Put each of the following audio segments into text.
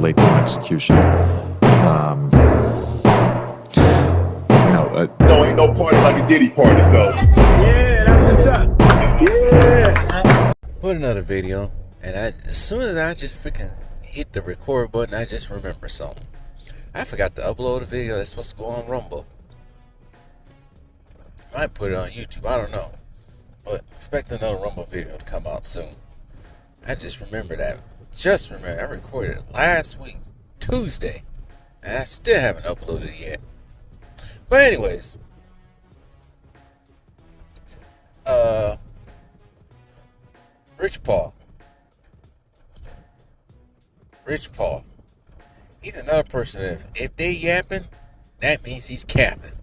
late game execution. No, ain't no party like a Diddy party, so. Yeah, that's what's up. Yeah. Put another video, and as soon as I just freaking hit the record button, I just remember something. I forgot to upload a video that's supposed to go on Rumble. I might put it on YouTube, I don't know. But expect another Rumble video to come out soon. I just remember that. I recorded it last week, Tuesday, and I still haven't uploaded it yet. But anyways, Rich Paul, he's another person. If they yapping, that means he's capping.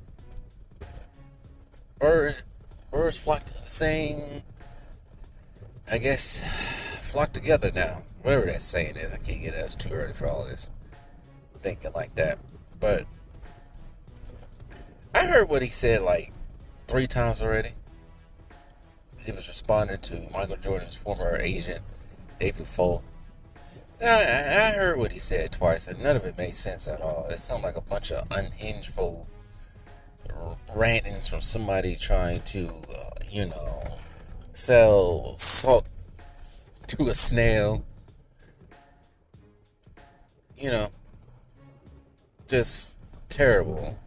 Birds flock to the same, I guess, flock together now. Whatever that saying is, I can't get it. It's too early for all this thinking like that. But I heard what he said like 3 times already. He was responding to Michael Jordan's former agent, David Folt. I heard what he said twice, and none of it made sense at all. It sounded like a bunch of unhinged rantings from somebody trying to, sell salt to a snail. Just terrible.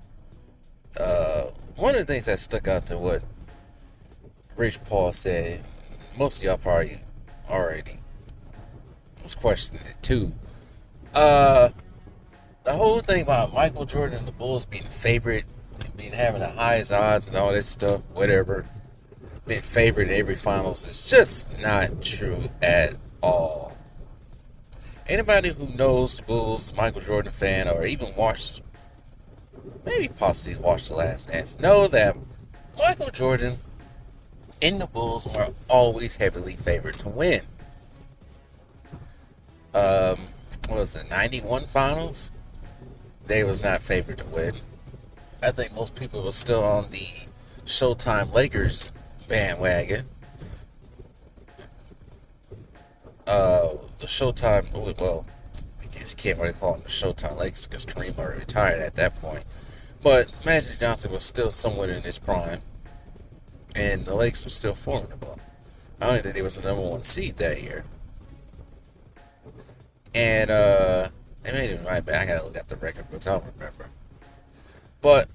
One of the things that stuck out to what Rich Paul said, most of y'all probably already was questioning it too. The whole thing about Michael Jordan and the Bulls being favorite, having the highest odds and all this stuff, whatever, being favored in every finals is just not true at all. Anybody who knows the Bulls, Michael Jordan fan, or even watched, maybe possibly watched The Last Dance, know that Michael Jordan and the Bulls were always heavily favored to win. What was the 91 finals? They was not favored to win. I think most people were still on the Showtime Lakers bandwagon. The Showtime, well, I guess you can't really call them the Showtime Lakers because Kareem already retired at that point. But Magic Johnson was still somewhat in his prime, and the Lakers were still formidable. I only think they was the number 1 seed that year. And they made it right back. I gotta look at the record books. I don't remember. But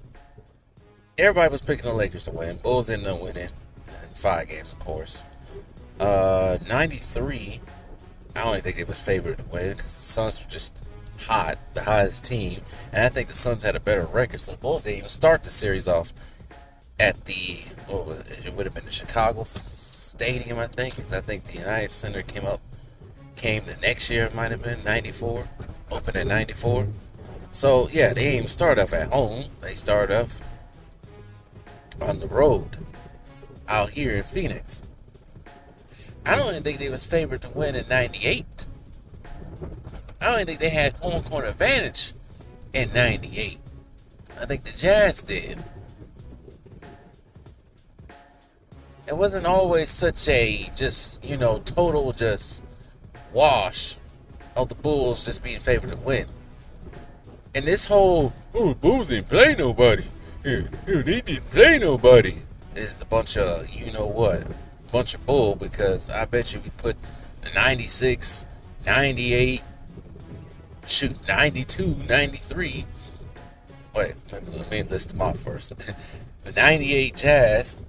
everybody was picking the Lakers to win. Bulls ended up winning in 5 games, of course. 93, I don't think it was favored to win because the Suns were just hot, the hottest team. And I think the Suns had a better record. So the Bulls didn't even start the series off at it would have been the Chicago Stadium, I think. Because I think the United Center came the next year, it might have been 94. Opened in 94. So, yeah, they didn't even start off at home. They started off on the road out here in Phoenix. I don't even think they was favored to win in 98. I don't even think they had home court advantage in 98. I think the Jazz did. It wasn't always such a total wash of the Bulls just being favored to win. And this whole, the Bulls didn't play nobody. They didn't play nobody. Is a bunch of, bunch of bull, because I bet you we put the 96, 98, 92, 93. Wait, let me list them off first. The 98 Jazz,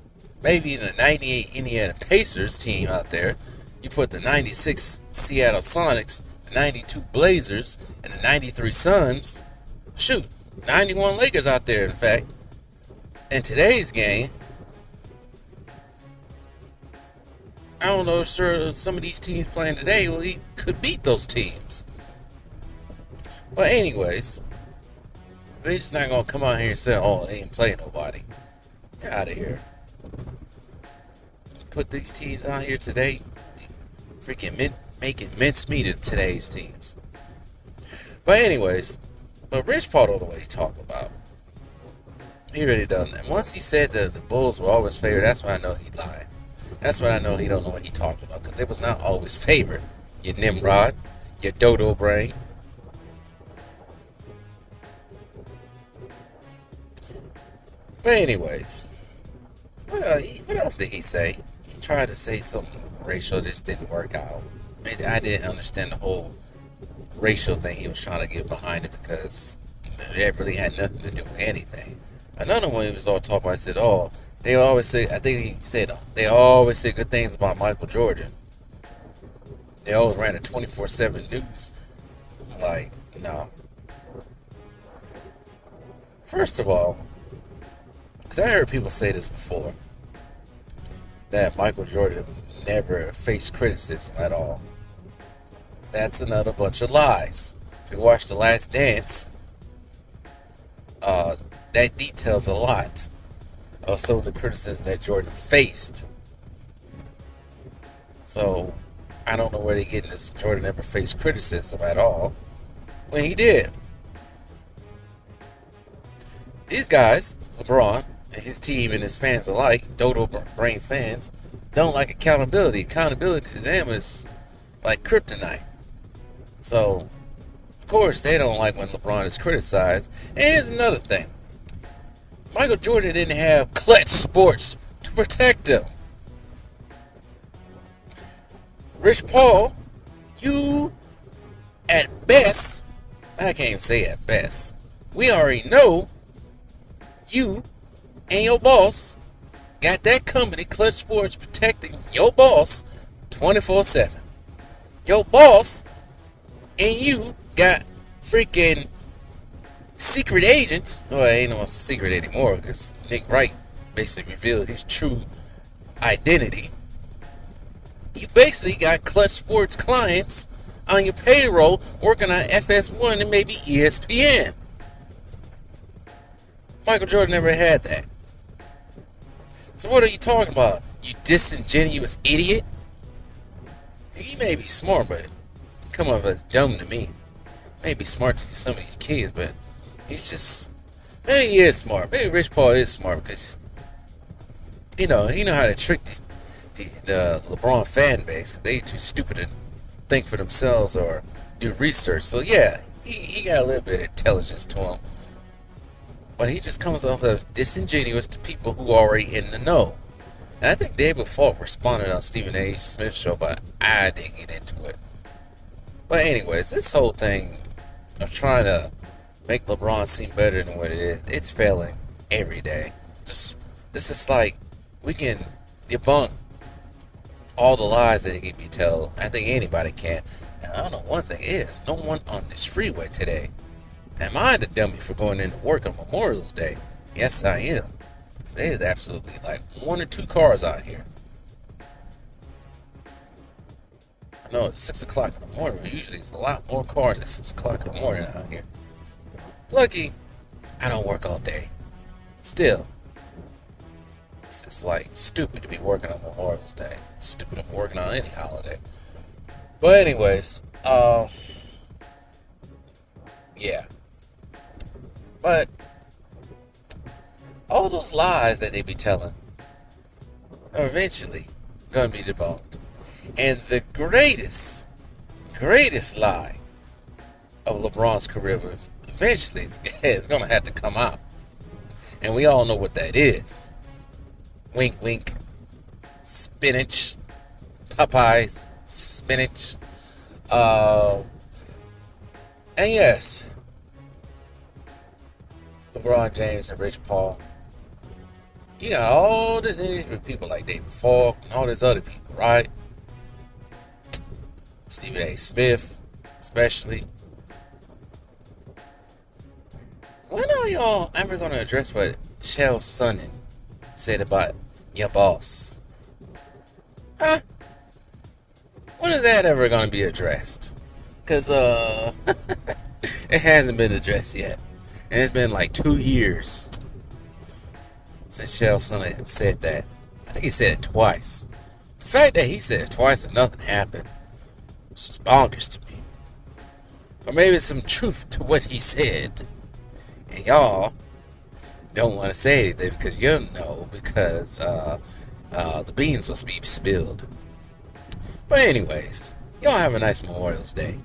maybe the 98 Indiana Pacers team out there. You put the 96 Seattle Sonics, the 92 Blazers, and the 93 Suns. 91 Lakers out there, in fact. In today's game, I don't know if some of these teams playing today could beat those teams. But anyways, they're just not going to come out here and say, they ain't playing nobody. Get out of here. Put these teams out here today, freaking making mincemeat of today's teams. But anyways, Rich Paul don't know what he talking about. He already done that. Once he said that the Bulls were always favored, that's when I know he lied. That's when I know he don't know what he talking about, because they was not always favored. You Nimrod, you dodo brain. But anyways, what else did he say? He tried to say something racial, just didn't work out. I didn't understand the whole racial thing he was trying to get behind it because it really had nothing to do with anything. Another one he was all talking about, I said, oh, they always say, I think he said, they always say good things about Michael Jordan. They always ran a 24/7 news. I'm like, no. First of all, because I heard people say this before, that Michael Jordan never faced criticism at all. That's another bunch of lies. If you watch The Last Dance, that details a lot of some of the criticism that Jordan faced. So, I don't know where they're getting this Jordan never faced criticism at all, when he did. These guys, LeBron, and his team and his fans alike, dodo brain fans, don't like accountability. Accountability to them is like kryptonite. So, of course, they don't like when LeBron is criticized. And here's another thing. Michael Jordan didn't have Clutch Sports to protect him. Rich Paul, you, at best, I can't even say at best, we already know you and your boss got that company, Clutch Sports, protecting your boss 24/7. Your boss and you got freaking secret agents. Well, it ain't no secret anymore because Nick Wright basically revealed his true identity. You basically got Clutch Sports clients on your payroll working on FS1 and maybe ESPN. Michael Jordan never had that. So what are you talking about, you disingenuous idiot? He may be smart, but he come off as dumb to me. Maybe smart to some of these kids, but he's just, maybe he is smart. Maybe Rich Paul is smart because, he know how to trick the LeBron fan base. They too stupid to think for themselves or do research. So yeah, he got a little bit of intelligence to him. But he just comes off as disingenuous to people who are already in the know. And I think David Falk responded on Stephen A. Smith's show, but I didn't get into it. But anyways, this whole thing of trying to make LeBron seem better than what it is, it's failing every day. This is like, we can debunk all the lies that he can be told. I think anybody can. And I don't know one thing is, no one on this freeway today. Am I the dummy for going into work on Memorial Day? Yes, I am. There's absolutely like 1 or 2 cars out here. I know it's 6 o'clock in the morning, but usually it's a lot more cars at 6 o'clock in the morning out here. Lucky, I don't work all day. Still, it's just like stupid to be working on Memorial Day. Stupid to be working on any holiday. But anyways, yeah. But all those lies that they be telling are eventually gonna be debunked. And the greatest lie of LeBron's career was eventually is gonna have to come out. And we all know what that is. Wink wink. Spinach. Popeyes. Spinach. And yes, LeBron James and Rich Paul. You got all this with people like David Falk and all these other people, right? Stephen A. Smith, especially. When are y'all ever going to address what Chael Sonnen said about your boss? Huh? When is that ever going to be addressed? Because, it hasn't been addressed yet. And it's been like 2 years since Chael Sonnen said that. I think he said it twice. The fact that he said it twice and nothing happened, it's just bonkers to me. Or maybe it's some truth to what he said. And y'all don't want to say anything because you know, because the beans must be spilled. But anyways, y'all have a nice Memorial Day.